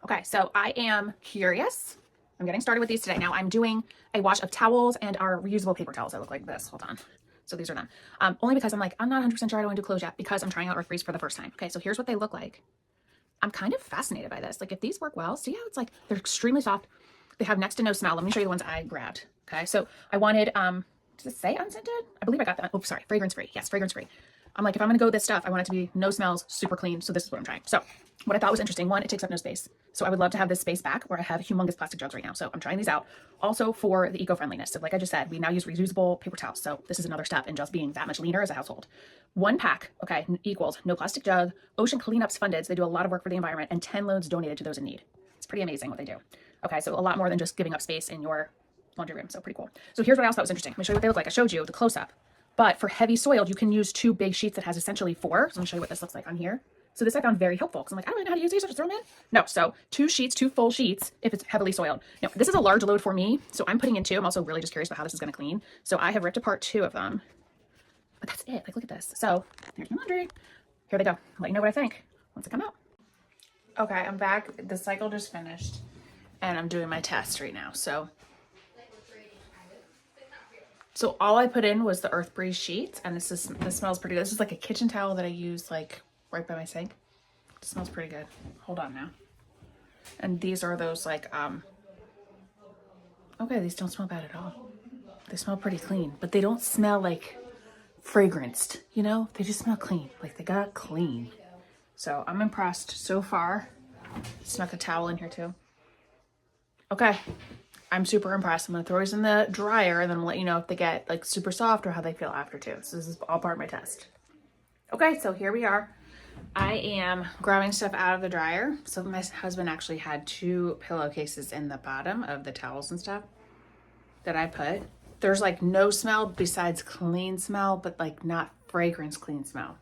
Okay, so I am curious. I'm getting started with these today. Now I'm doing a wash of towels and our reusable paper towels that look like this. Hold on. So these are them. Only because I'm not 100% sure I don't want to do clothes yet because I'm trying out Earth Breeze for the first time. Okay, so here's what they look like. I'm kind of fascinated by this. Like if these work well, see how it's like, they're extremely soft. They have next to no smell. Let me show you the ones I grabbed. Okay, so I wanted, does it say unscented? I believe I got that. Oh, sorry, fragrance free. Yes, fragrance free. I'm like, if I'm gonna go with this stuff, I want it to be no smells, super clean. So this is what I'm trying. So what I thought was interesting, one, it takes up no space. So I would love to have this space back where I have humongous plastic jugs right now. So I'm trying these out. Also for the eco-friendliness. So like I just said, we now use reusable paper towels. So this is another step in just being that much leaner as a household. One pack, okay, equals no plastic jug, ocean cleanups funded. So they do a lot of work for the environment, and 10 loads donated to those in need. It's pretty amazing what they do. Okay, so a lot more than just giving up space in your laundry room. So pretty cool. So here's what else thought was interesting. Let me show you what they look like. I showed you the close-up. But for heavy soiled, you can use 2 big sheets that has essentially 4. So let me show you what this looks like on here. So this I found very helpful because I'm like, I don't really know how to use these. I just throw them in. No, so 2 sheets, 2 full sheets if it's heavily soiled. Now, this is a large load for me, so I'm putting in 2. I'm also really just curious about how this is going to clean. So I have ripped apart 2 of them. But that's it. Like, look at this. So here's my laundry. Here they go. I'll let you know what I think once they come out. Okay, I'm back. The cycle just finished, and I'm doing my test right now. So all I put in was the Earth Breeze sheet, and this smells pretty good. This is like a kitchen towel that I use like right by my sink. It smells pretty good. Hold on now. And these are those like, okay, these don't smell bad at all. They smell pretty clean, but they don't smell like fragranced, you know? They just smell clean. Like they got clean. So I'm impressed so far. Snuck a towel in here too. Okay. I'm super impressed. I'm going to throw these in the dryer and then I'll let you know if they get like super soft or how they feel after too. So this is all part of my test. Okay, so here we are. I am grabbing stuff out of the dryer. So my husband actually had 2 pillowcases in the bottom of the towels and stuff that I put. There's like no smell besides clean smell, but like not fragrance clean smell.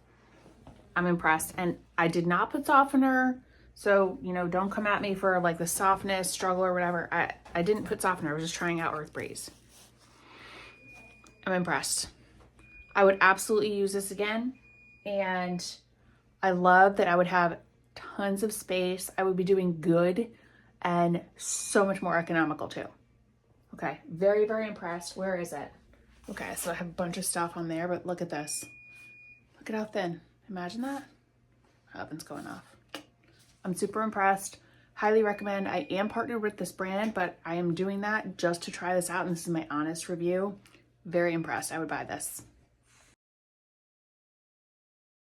I'm impressed. And I did not put softener. So, you know, don't come at me for like the softness struggle or whatever. I didn't put softener. I was just trying out Earth Breeze. I'm impressed. I would absolutely use this again. And I love that I would have tons of space. I would be doing good and so much more economical too. Okay, very, very impressed. Where is it? Okay, so I have a bunch of stuff on there, but look at this. Look at how thin. Imagine that. Oven's going off. I'm super impressed. Highly recommend. I am partnered with this brand, but I am doing that just to try this out. And this is my honest review. Very impressed. I would buy this.